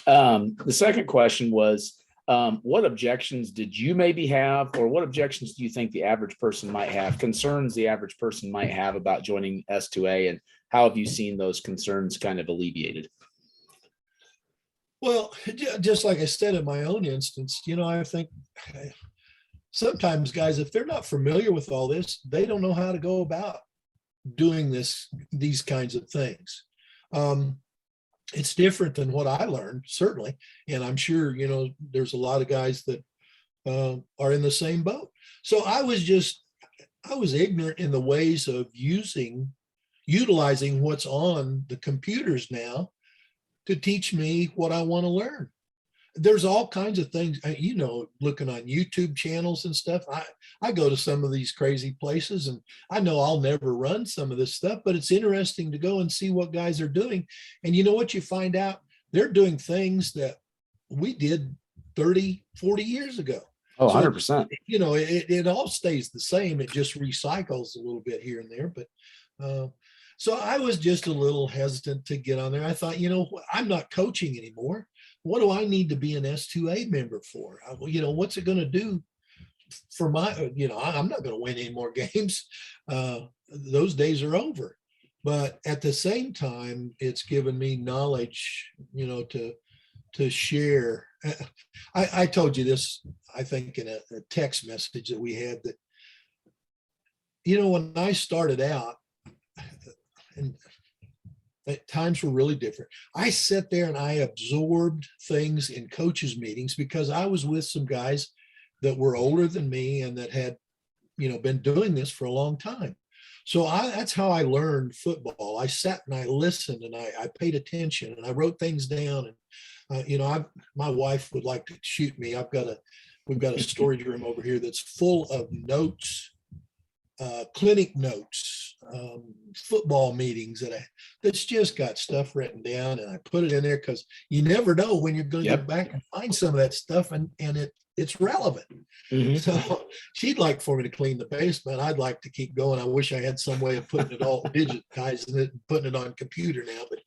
The second question was, what objections did you maybe have, or what objections do you think the average person might have, concerns the average person might have about joining S2A, and how have you seen those concerns kind of alleviated? Well, just like I said, in my own instance, I think sometimes guys, if they're not familiar with all this, they don't know how to go about doing these kinds of things. It's different than what I learned, certainly. And I'm sure, there's a lot of guys that are in the same boat. So I was ignorant in the ways of utilizing what's on the computers now to teach me what I want to learn. There's all kinds of things, looking on YouTube channels and stuff. I go to some of these crazy places, and I know I'll never run some of this stuff, but it's interesting to go and see what guys are doing. And you know what you find out? They're doing things that we did 30, 40 years ago. Oh, 100%. It all stays the same. It just recycles a little bit here and there. But so I was just a little hesitant to get on there. I thought, I'm not coaching anymore. What do I need to be an S2A member for? What's it going to do for my, I'm not going to win any more games. Those days are over. But at the same time, it's given me knowledge, to share. I told you this, I think, in a text message that we had, that, when I started out, and times were really different, I sat there and I absorbed things in coaches' meetings because I was with some guys that were older than me and that had, been doing this for a long time. So that's how I learned football. I sat and I listened and I paid attention and I wrote things down. And, my wife would like to shoot me. We've got a storage room over here that's full of notes, clinic notes, football meetings that's just got stuff written down, and I put it in there because you never know when you're going to go back and find some of that stuff, and it's relevant. Mm-hmm. So she'd like for me to clean the basement. I'd like to keep going. I wish I had some way of putting it all digitizing it and putting it on computer now, but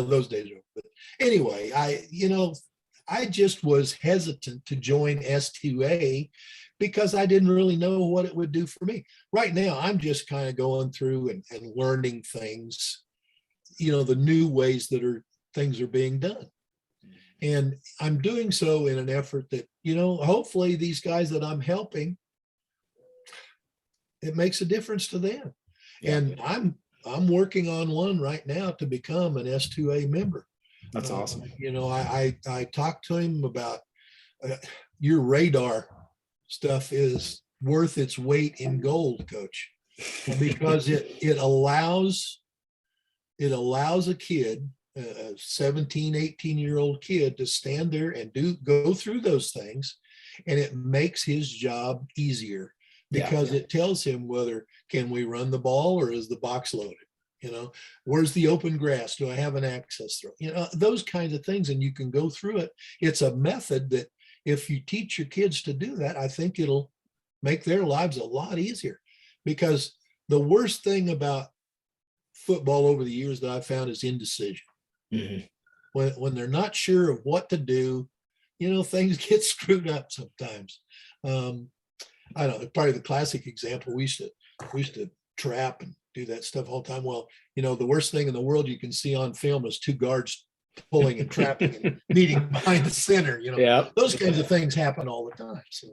those days are over. But anyway, I just was hesitant to join S2A because I didn't really know what it would do for me. Right now, I'm just kind of going through and learning things, the new ways that things are being done. And I'm doing so in an effort that, hopefully these guys that I'm helping, it makes a difference to them. Yeah. And I'm working on one right now to become an S2A member. That's awesome. I talked to him about your radar stuff is worth its weight in gold, Coach, because it allows a kid, a 17, 18-year-old kid, to stand there and go through those things, and it makes his job easier because it tells him whether can we run the ball or is the box loaded. Where's the open grass? Do I have an access throw? Those kinds of things, and you can go through it. It's a method that if you teach your kids to do that, I think it'll make their lives a lot easier, because the worst thing about football over the years that I've found is indecision. Mm-hmm. When they're not sure of what to do, things get screwed up sometimes. I don't know, probably the classic example, we used to trap and do that stuff all the time. Well, the worst thing in the world you can see on film is two guards pulling and trapping and meeting behind the center. Those kinds of things happen all the time. So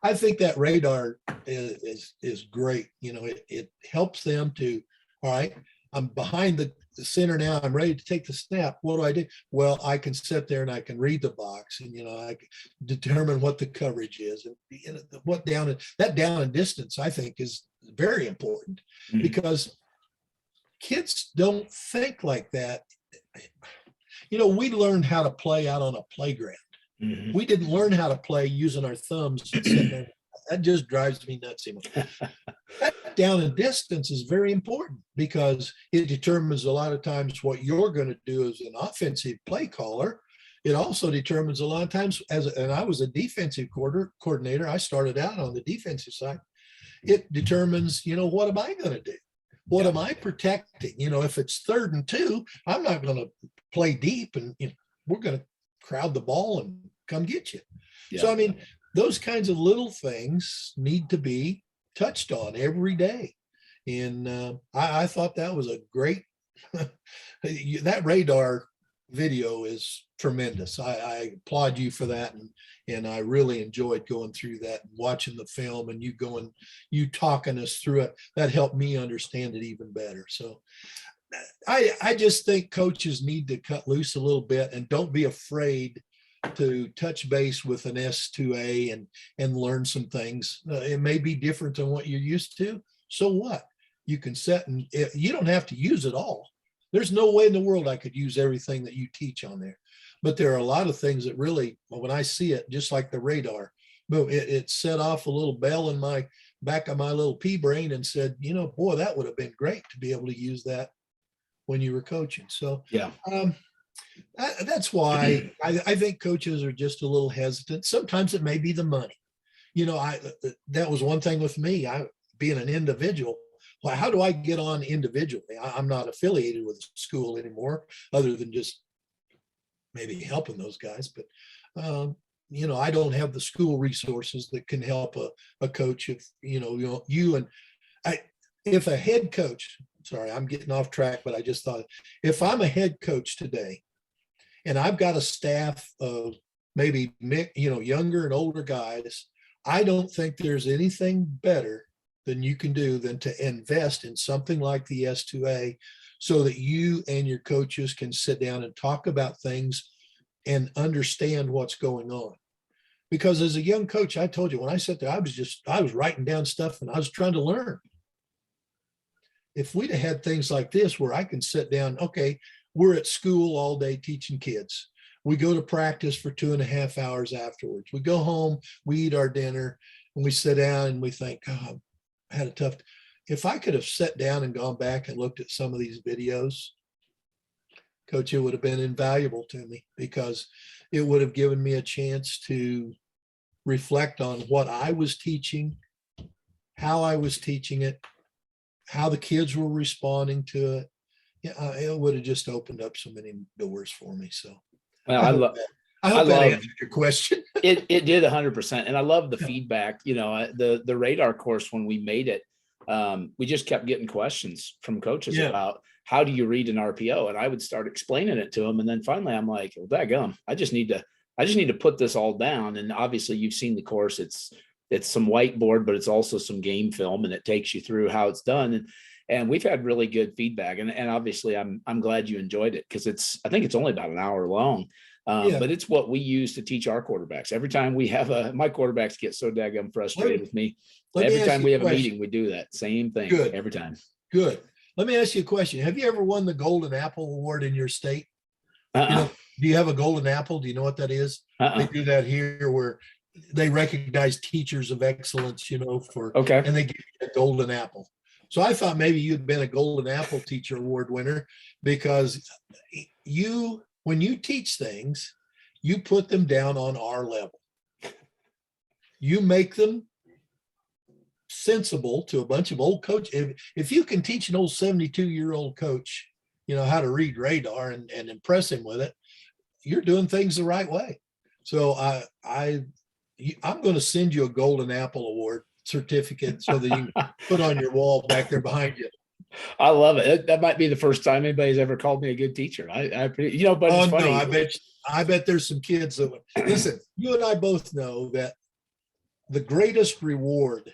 I think that radar is great. It helps them to, all right, I'm behind the center now, I'm ready to take the snap. What do I do? Well, I can sit there and I can read the box, and I can determine what the coverage is, and what down and distance, I think, is very important. Mm-hmm. Because kids don't think like that. We learned how to play out on a playground. Mm-hmm. We didn't learn how to play using our thumbs. That just drives me nuts. That down and distance is very important because it determines a lot of times what you're going to do as an offensive play caller. It also determines a lot of times, and I was a defensive coordinator. I started out on the defensive side. It determines, what am I going to do? What am I protecting? If it's 3rd and 2, I'm not going to play deep, and we're going to crowd the ball and come get you. Yeah. So, I mean, those kinds of little things need to be touched on every day. And I thought that was a great, that radar video is tremendous. I applaud you for that. And I really enjoyed going through that and watching the film and you talking us through it. That helped me understand it even better. So I just think coaches need to cut loose a little bit and don't be afraid to touch base with an S2A and learn some things. It may be different than what you're used to. So what? You can set, and you don't have to use it all. There's no way in the world I could use everything that you teach on there. But there are a lot of things that really, when I see it, just like the radar, it set off a little bell in my back of my little pea brain and said, boy, that would have been great to be able to use that when you were coaching. So Yeah. That's why I think coaches are just a little hesitant. Sometimes it may be the money. That was one thing with me. Being an individual. Well, how do I get on individually? I'm not affiliated with a school anymore, other than just maybe helping those guys. But I don't have the school resources that can help a coach. If if a head coach. Sorry, I'm getting off track, but I just thought if I'm a head coach today, and I've got a staff of maybe younger and older guys, I don't think there's anything better than you can do than to invest in something like the S2A so that you and your coaches can sit down and talk about things and understand what's going on. Because as a young coach, I told you, when I sat there, I was writing down stuff and I was trying to learn. If we'd have had things like this where I can sit down, okay, we're at school all day teaching kids. We go to practice for 2.5 hours afterwards. We go home, we eat our dinner, and we sit down and we think, oh, I had a tough. If I could have sat down and gone back and looked at some of these videos, Coach, it would have been invaluable to me because it would have given me a chance to reflect on what I was teaching, how I was teaching it, how the kids were responding to it. Yeah, it would have just opened up so many doors for me. So Well, I hope that answered your question. It did 100%. And I love the feedback, the radar course, when we made it, we just kept getting questions from coaches about how do you read an RPO? And I would start explaining it to them. And then finally I'm like, well, daggum, I just need to put this all down. And obviously you've seen the course. It's some whiteboard, but it's also some game film, and it takes you through how it's done. And we've had really good feedback. And obviously I'm glad you enjoyed it, because I think it's only about an hour long. But it's what we use to teach our quarterbacks. Every time we have my quarterbacks get so daggum frustrated with me. Every time we have a meeting, we do that same thing. Good. Every time. Good. Let me ask you a question. Have you ever won the Golden Apple Award in your state? Do you have a Golden Apple? Do you know what that is? They do that here where they recognize teachers of excellence, and they give you a Golden Apple. So I thought maybe you'd been a Golden Apple Teacher Award winner, because when you teach things, you put them down on our level. You make them sensible to a bunch of old coaches. If you can teach an old 72-year-old coach, how to read radar and impress him with it, you're doing things the right way. So I'm going to send you a Golden Apple Award certificate so that you can put on your wall back there behind you. I love it. That might be the first time anybody's ever called me a good teacher. But it's funny. No, I bet there's some kids that would listen. You and I both know that the greatest reward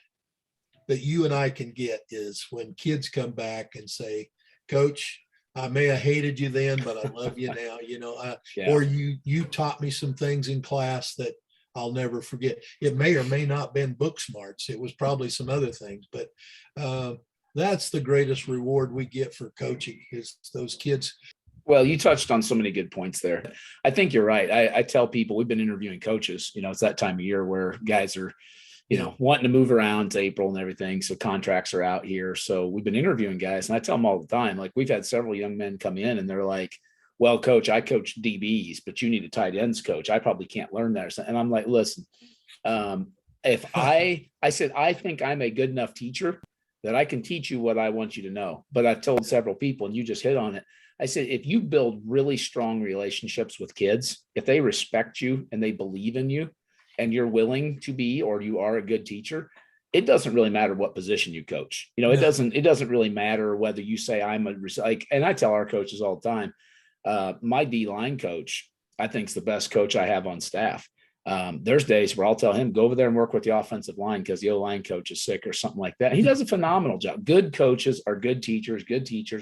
that you and I can get is when kids come back and say, Coach, I may have hated you then, but I love you now, or you taught me some things in class that I'll never forget. It may or may not have been book smarts. It was probably some other things, but that's the greatest reward we get for coaching, is those kids. Well, you touched on so many good points there. I think you're right. I tell people, we've been interviewing coaches, it's that time of year where guys are, wanting to move around to April and everything. So contracts are out here. So we've been interviewing guys, and I tell them all the time, like, we've had several young men come in and they're like, well, Coach, I coach DBs, but you need a tight ends coach. I probably can't learn that. And I'm like, listen, if I said, I think I'm a good enough teacher that I can teach you what I want you to know. But I've told several people, and you just hit on it, I said, if you build really strong relationships with kids, if they respect you and they believe in you and you're willing to be, or you are a good teacher, it doesn't really matter what position you coach. You know, No. it doesn't really matter whether you say like, and I tell our coaches all the time, my D line coach, I think is the best coach I have on staff. There's days where I'll tell him, go over there and work with the offensive line because the O-line coach is sick or something like that. He does a phenomenal job. Good coaches are good teachers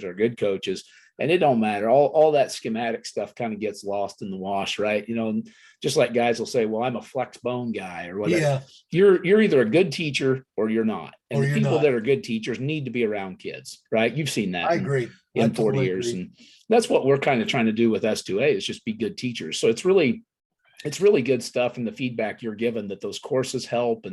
are good coaches. And it don't matter. All that schematic stuff kind of gets lost in the wash, right? You know, just like guys will say, well, I'm a flex bone guy or whatever. Yeah. You're either a good teacher or you're not. And Or the you're people not. that are good teachers need to be around kids, right? You've seen that. I agree. In I 40 totally years. agree. And that's what we're kind of trying to do with S2A is just be good teachers. So it's really good stuff. And the feedback you're given that those courses help and